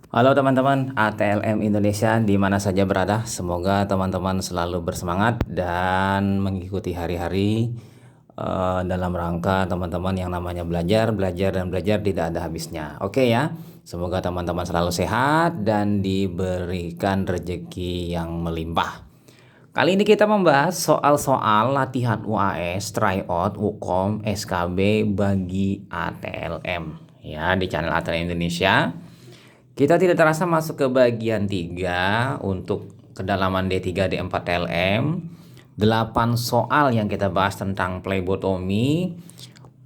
Halo teman-teman ATLM Indonesia di mana saja berada. Semoga teman-teman selalu bersemangat dan mengikuti hari-hari dalam rangka teman-teman yang namanya belajar, belajar dan belajar tidak ada habisnya. Oke ya. Semoga teman-teman selalu sehat dan diberikan rezeki yang melimpah. Kali ini kita membahas soal-soal latihan UAS, tryout, UKOM, SKB bagi ATLM ya di channel ATLM Indonesia. Kita tidak terasa masuk ke bagian 3 untuk kedalaman D3 D4 TLM. 8 soal yang kita bahas tentang plebotomi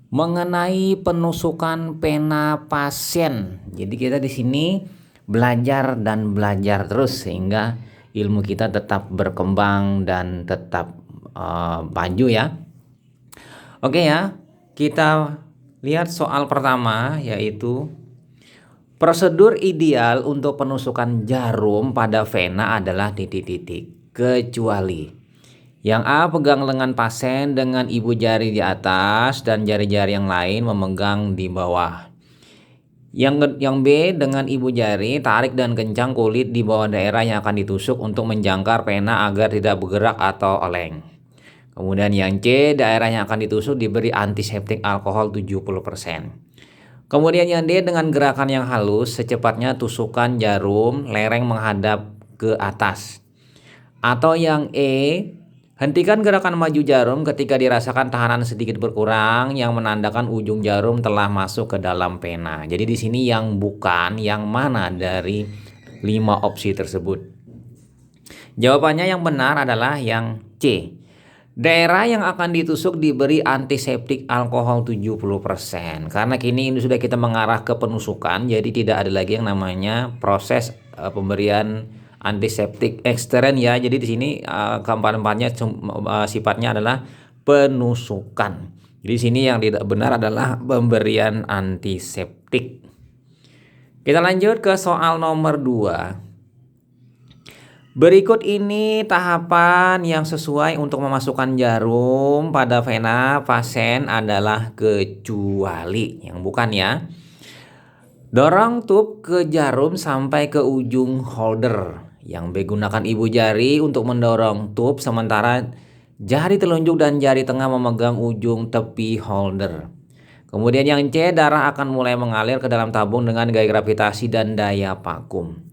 mengenai penusukan pena pasien. Jadi kita di sini belajar dan belajar terus sehingga ilmu kita tetap berkembang dan tetap maju ya. Oke ya, kita lihat soal pertama yaitu prosedur ideal untuk penusukan jarum pada vena adalah titik-titik, kecuali yang A pegang lengan pasien dengan ibu jari di atas dan jari-jari yang lain memegang di bawah. Yang B dengan ibu jari tarik dan kencang kulit di bawah daerah yang akan ditusuk untuk menjangkar pena agar tidak bergerak atau oleng. Kemudian yang C, daerah yang akan ditusuk diberi antiseptik alkohol 70%. Kemudian yang D dengan gerakan yang halus, secepatnya tusukan jarum lereng menghadap ke atas. Atau yang E, hentikan gerakan maju jarum ketika dirasakan tahanan sedikit berkurang yang menandakan ujung jarum telah masuk ke dalam pena. Jadi di sini yang bukan yang mana dari 5 opsi tersebut? Jawabannya yang benar adalah yang C. Daerah yang akan ditusuk diberi antiseptik alkohol 70%. Karena kini ini sudah kita mengarah ke penusukan, jadi tidak ada lagi yang namanya proses pemberian antiseptik ekstern ya. Jadi di sini keempat-empatnya sifatnya adalah penusukan. Jadi di sini yang tidak benar adalah pemberian antiseptik. Kita lanjut ke soal nomor 2. Berikut ini tahapan yang sesuai untuk memasukkan jarum pada vena pasien adalah kecuali yang bukan ya. Dorong tube ke jarum sampai ke ujung holder. Yang B gunakan ibu jari untuk mendorong tube sementara jari telunjuk dan jari tengah memegang ujung tepi holder. Kemudian yang C, darah akan mulai mengalir ke dalam tabung dengan gaya gravitasi dan daya vakum.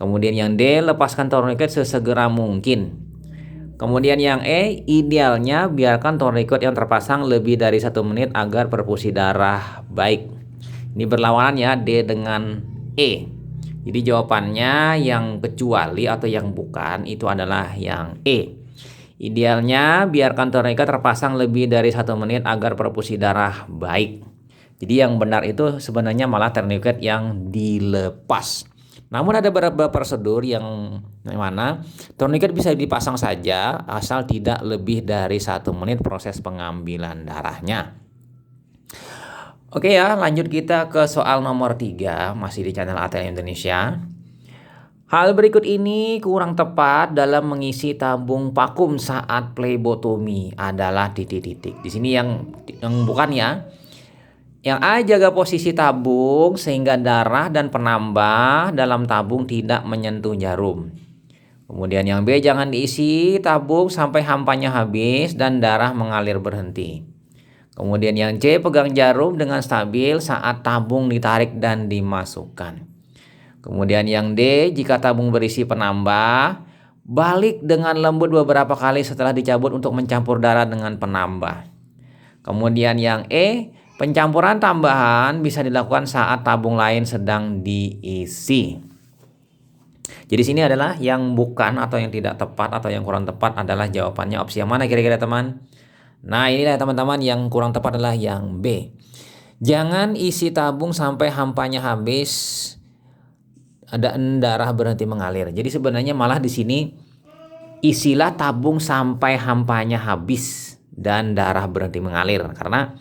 Kemudian yang D, lepaskan tourniquet sesegera mungkin. Kemudian yang E, idealnya biarkan tourniquet yang terpasang lebih dari 1 menit agar perfusi darah baik. Ini berlawanan ya, D dengan E. Jadi jawabannya yang kecuali atau yang bukan itu adalah yang E. Idealnya biarkan tourniquet terpasang lebih dari 1 menit agar perfusi darah baik. Jadi yang benar itu sebenarnya malah tourniquet yang dilepas. Namun ada beberapa prosedur yang mana tourniquet bisa dipasang saja asal tidak lebih dari 1 menit proses pengambilan darahnya. Oke ya, lanjut kita ke soal nomor 3, masih di channel ATL Indonesia. Hal berikut ini kurang tepat dalam mengisi tabung vakum saat plebotomi adalah titik-titik. Di sini yang bukan ya. Yang A, jaga posisi tabung sehingga darah dan penambah dalam tabung tidak menyentuh jarum. Kemudian yang B, jangan diisi tabung sampai hampanya habis dan darah mengalir berhenti. Kemudian yang C, pegang jarum dengan stabil saat tabung ditarik dan dimasukkan. Kemudian yang D, jika tabung berisi penambah, balik dengan lembut beberapa kali setelah dicabut untuk mencampur darah dengan penambah. Kemudian yang E, pencampuran tambahan bisa dilakukan saat tabung lain sedang diisi. Jadi sini adalah yang bukan atau yang tidak tepat atau yang kurang tepat adalah jawabannya opsi yang mana kira-kira teman? Nah inilah teman-teman yang kurang tepat adalah yang B. Jangan isi tabung sampai hampanya habis dan darah berhenti mengalir. Jadi sebenarnya malah di sini isilah tabung sampai hampanya habis dan darah berhenti mengalir karena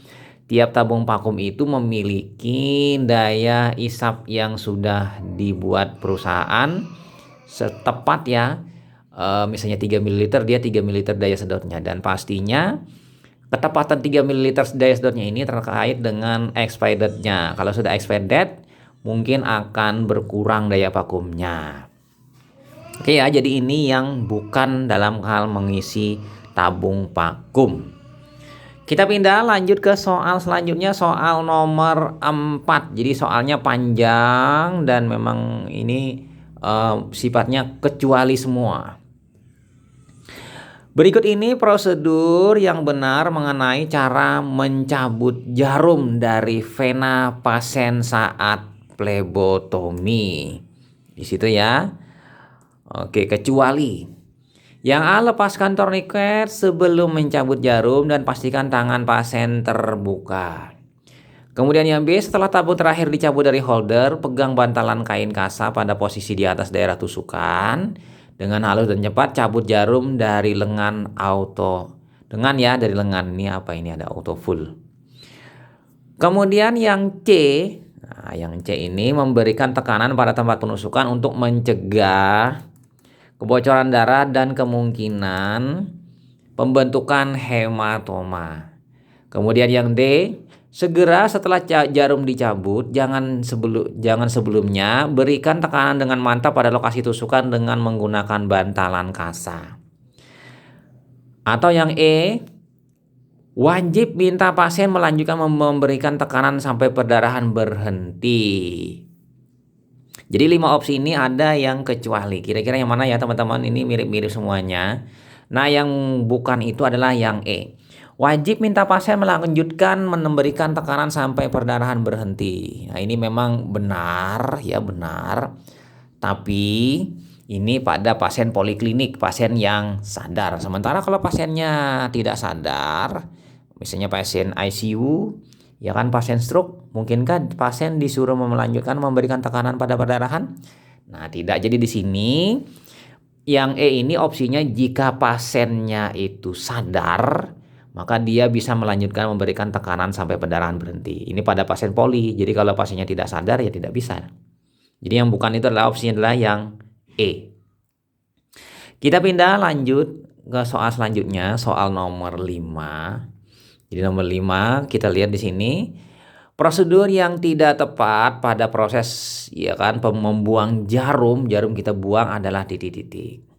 tiap tabung vakum itu memiliki daya isap yang sudah dibuat perusahaan setepat ya. Misalnya 3 ml dia 3 ml daya sedotnya dan pastinya ketepatan 3 ml daya sedotnya ini terkait dengan expirednya. Kalau sudah expired mungkin akan berkurang daya vakumnya. Oke ya, jadi ini yang bukan dalam hal mengisi tabung vakum. Kita pindah lanjut ke soal selanjutnya, soal nomor 4. Jadi soalnya panjang dan memang ini sifatnya kecuali semua. Berikut ini prosedur yang benar mengenai cara mencabut jarum dari vena pasien saat plebotomi. Di situ ya. Oke, kecuali yang A, lepaskan torniket sebelum mencabut jarum dan pastikan tangan pasien terbuka. Kemudian yang B, setelah tabung terakhir dicabut dari holder, pegang bantalan kain kasa pada posisi di atas daerah tusukan. Dengan halus dan cepat cabut jarum dari lengan auto. Dari lengan ini apa ini ada auto full. Kemudian yang C, ini memberikan tekanan pada tempat penusukan untuk mencegah kebocoran darah dan kemungkinan pembentukan hematoma. Kemudian yang D, segera setelah jarum dicabut, jangan sebelumnya berikan tekanan dengan mantap pada lokasi tusukan dengan menggunakan bantalan kasa. Atau yang E, wajib minta pasien melanjutkan memberikan tekanan sampai perdarahan berhenti. Jadi 5 opsi ini ada yang kecuali. Kira-kira yang mana ya teman-teman? Ini mirip-mirip semuanya. Nah, yang bukan itu adalah yang E. Wajib minta pasien melanjutkan memberikan tekanan sampai perdarahan berhenti. Nah, ini memang benar ya, benar. Tapi ini pada pasien poliklinik, pasien yang sadar. Sementara kalau pasiennya tidak sadar, misalnya pasien ICU, ya kan, pasien stroke, mungkinkah pasien disuruh melanjutkan memberikan tekanan pada perdarahan? Nah, tidak. Jadi di sini yang E ini opsinya jika pasiennya itu sadar, maka dia bisa melanjutkan memberikan tekanan sampai perdarahan berhenti. Ini pada pasien poli. Jadi kalau pasiennya tidak sadar ya tidak bisa. Jadi yang bukan itu adalah opsinya adalah yang E. Kita pindah lanjut ke soal selanjutnya, soal nomor 5. Jadi nomor 5 kita lihat di sini prosedur yang tidak tepat pada proses membuang jarum kita buang adalah titik-titik.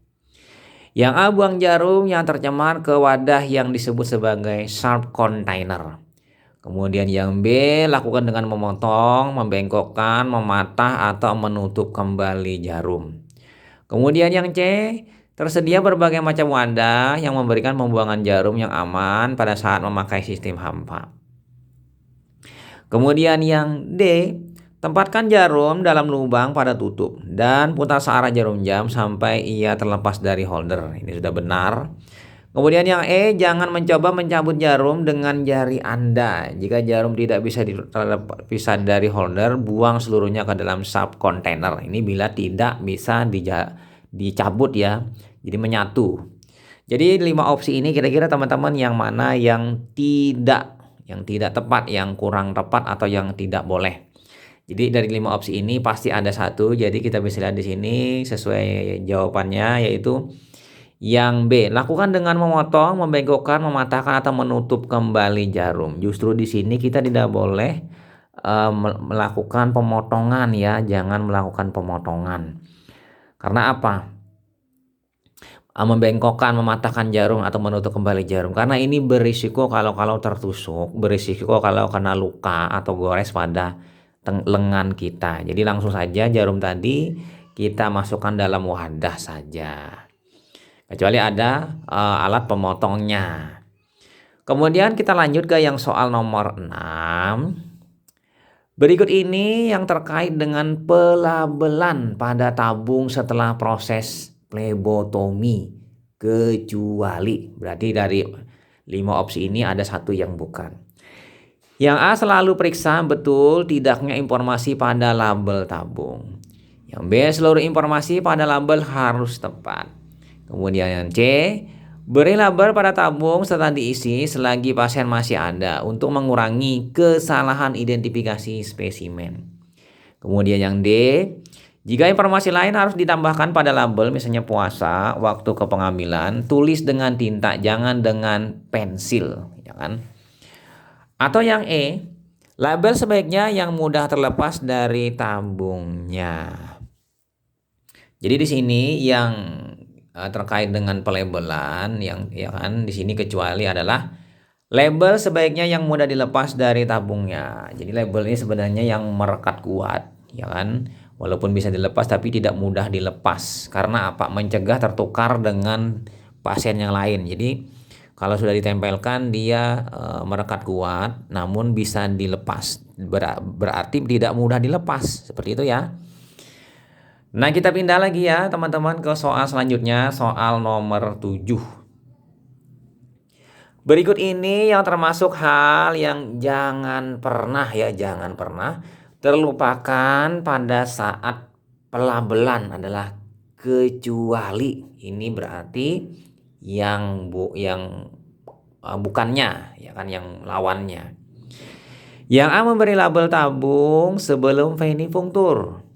Yang A, buang jarum yang tercemar ke wadah yang disebut sebagai sharp container. Kemudian yang B, lakukan dengan memotong, membengkokkan, mematah atau menutup kembali jarum. Kemudian yang C, tersedia berbagai macam wadah yang memberikan pembuangan jarum yang aman pada saat memakai sistem hampa. Kemudian yang D, tempatkan jarum dalam lubang pada tutup dan putar searah jarum jam sampai ia terlepas dari holder. Ini sudah benar. Kemudian yang E, jangan mencoba mencabut jarum dengan jari Anda. Jika jarum tidak bisa terpisah dari holder, buang seluruhnya ke dalam sub container. Ini bila tidak bisa dicabut ya. Jadi menyatu. Jadi 5 opsi ini kira-kira teman-teman yang mana yang tidak tepat, yang kurang tepat atau yang tidak boleh. Jadi dari 5 opsi ini pasti ada satu. Jadi kita bisa lihat di sini sesuai jawabannya, yaitu yang B, lakukan dengan memotong, membengkokkan, mematahkan atau menutup kembali jarum. Justru di sini kita tidak boleh melakukan pemotongan ya, jangan melakukan pemotongan. Karena apa? Membengkokkan, mematahkan jarum atau menutup kembali jarum, karena ini berisiko kalau tertusuk, berisiko kalau kena luka atau gores pada lengan kita. Jadi langsung saja jarum tadi kita masukkan dalam wadah saja, kecuali ada alat pemotongnya. Kemudian kita lanjut ke yang soal nomor 6. Berikut ini yang terkait dengan pelabelan pada tabung setelah proses plebotomi, kecuali. Berarti dari 5 opsi ini ada satu yang bukan. Yang A, selalu periksa betul tidaknya informasi pada label tabung. Yang B, seluruh informasi pada label harus tepat. Kemudian yang C, beri label pada tabung setelah diisi selagi pasien masih ada untuk mengurangi kesalahan identifikasi spesimen. Kemudian yang D, jika informasi lain harus ditambahkan pada label, misalnya puasa, waktu kepengambilan, tulis dengan tinta, jangan dengan pensil, ya kan? Atau yang E, Label sebaiknya yang mudah terlepas dari tabungnya. Jadi di sini yang terkait dengan pelabelan yang ya kan di sini kecuali adalah label sebaiknya yang mudah dilepas dari tabungnya. Jadi label ini sebenarnya yang merekat kuat, ya kan? Walaupun bisa dilepas tapi tidak mudah dilepas. Karena apa? Mencegah tertukar dengan pasien yang lain. Jadi kalau sudah ditempelkan dia merekat kuat, namun bisa dilepas. Berarti tidak mudah dilepas, seperti itu ya. Nah, kita pindah lagi ya teman-teman ke soal selanjutnya, soal nomor 7. Berikut ini yang termasuk hal yang jangan pernah terlupakan pada saat pelabelan adalah kecuali. Ini berarti yang bukannya, ya kan, yang lawannya. Yang A memberi label tabung sebelum venipunktur.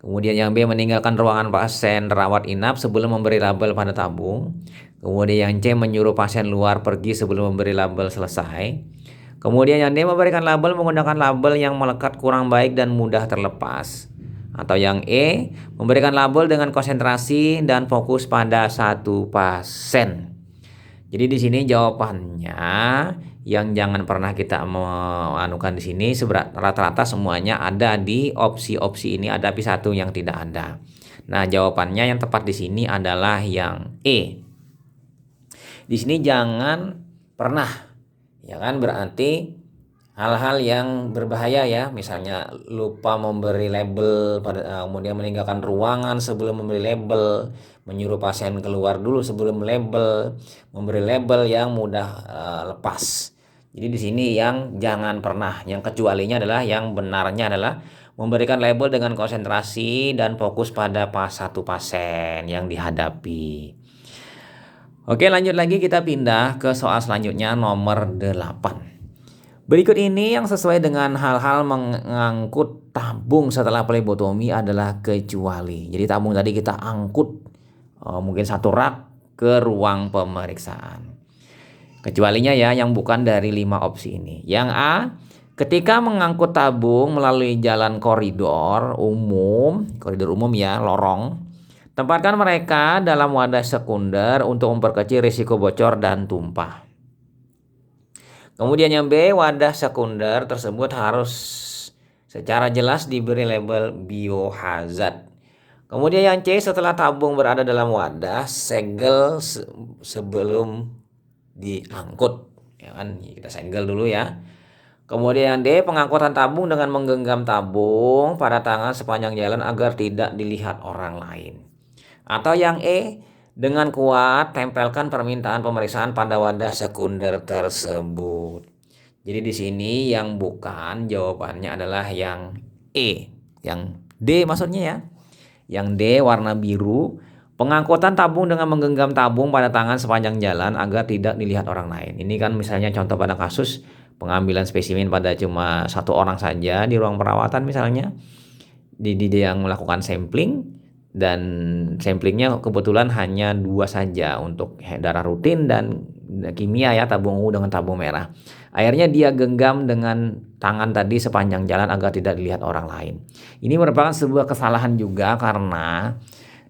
Kemudian yang B meninggalkan ruangan pasien rawat inap sebelum memberi label pada tabung. Kemudian yang C menyuruh pasien luar pergi sebelum memberi label selesai. Kemudian yang D memberikan label menggunakan label yang melekat kurang baik dan mudah terlepas. Atau yang E memberikan label dengan konsentrasi dan fokus pada satu pasien. Jadi di sini jawabannya yang jangan pernah kita menganukan di sini rata-rata semuanya ada di opsi-opsi ini, ada tapi satu yang tidak ada. Nah, jawabannya yang tepat di sini adalah yang E. Di sini jangan pernah, ya kan, berarti hal-hal yang berbahaya ya, misalnya lupa memberi label kemudian meninggalkan ruangan sebelum memberi label, menyuruh pasien keluar dulu sebelum label, memberi label yang mudah lepas. Jadi di sini yang jangan pernah, yang kecualinya adalah yang benarnya adalah memberikan label dengan konsentrasi dan fokus pada satu pasien yang dihadapi. Oke, lanjut lagi, kita pindah ke soal selanjutnya nomor 8. Berikut ini yang sesuai dengan hal-hal mengangkut tabung setelah plebotomi adalah kecuali. Jadi tabung tadi kita angkut mungkin satu rak ke ruang pemeriksaan. Kecualinya ya yang bukan dari 5 opsi ini. Yang A, ketika mengangkut tabung melalui jalan koridor umum ya, lorong, tempatkan mereka dalam wadah sekunder untuk memperkecil risiko bocor dan tumpah. Kemudian yang B, wadah sekunder tersebut harus secara jelas diberi label biohazard. Kemudian yang C, setelah tabung berada dalam wadah, segel sebelum diangkut, ya kan, kita segel dulu ya. Kemudian yang D, pengangkutan tabung dengan menggenggam tabung pada tangan sepanjang jalan agar tidak dilihat orang lain. Atau yang E, dengan kuat tempelkan permintaan pemeriksaan pada wadah sekunder tersebut. Jadi di sini yang bukan jawabannya adalah yang E, yang D maksudnya ya. Yang D warna biru, pengangkutan tabung dengan menggenggam tabung pada tangan sepanjang jalan agar tidak dilihat orang lain. Ini kan misalnya contoh pada kasus pengambilan spesimen pada cuma 1 orang saja di ruang perawatan misalnya. Dia yang melakukan sampling dan samplingnya kebetulan hanya 2 saja untuk darah rutin dan kimia ya, tabung ungu dengan tabung merah. Akhirnya dia genggam dengan tangan tadi sepanjang jalan agar tidak dilihat orang lain. Ini merupakan sebuah kesalahan juga karena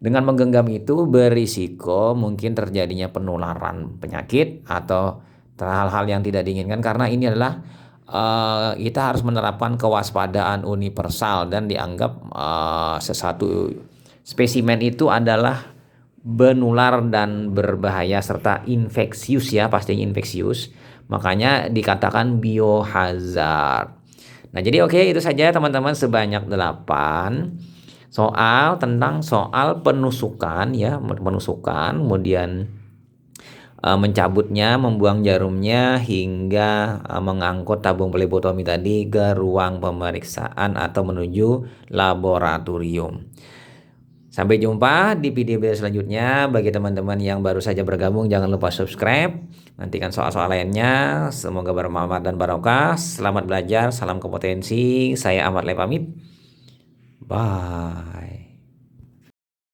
dengan menggenggam itu berisiko mungkin terjadinya penularan penyakit atau hal-hal yang tidak diinginkan, karena ini adalah kita harus menerapkan kewaspadaan universal dan dianggap sesuatu spesimen itu adalah menular dan berbahaya serta infeksius ya, pastinya infeksius. Makanya dikatakan biohazard. Nah, jadi oke, itu saja teman-teman, sebanyak 8 soal tentang soal penusukan ya, kemudian mencabutnya, membuang jarumnya hingga mengangkut tabung plebotomi tadi ke ruang pemeriksaan atau menuju laboratorium. Sampai jumpa di video selanjutnya. Bagi teman-teman yang baru saja bergabung, jangan lupa subscribe. Nantikan soal-soal lainnya. Semoga bermanfaat dan barokah. Selamat belajar, salam kompetensi. Saya Ahmad Le pamit. Bye.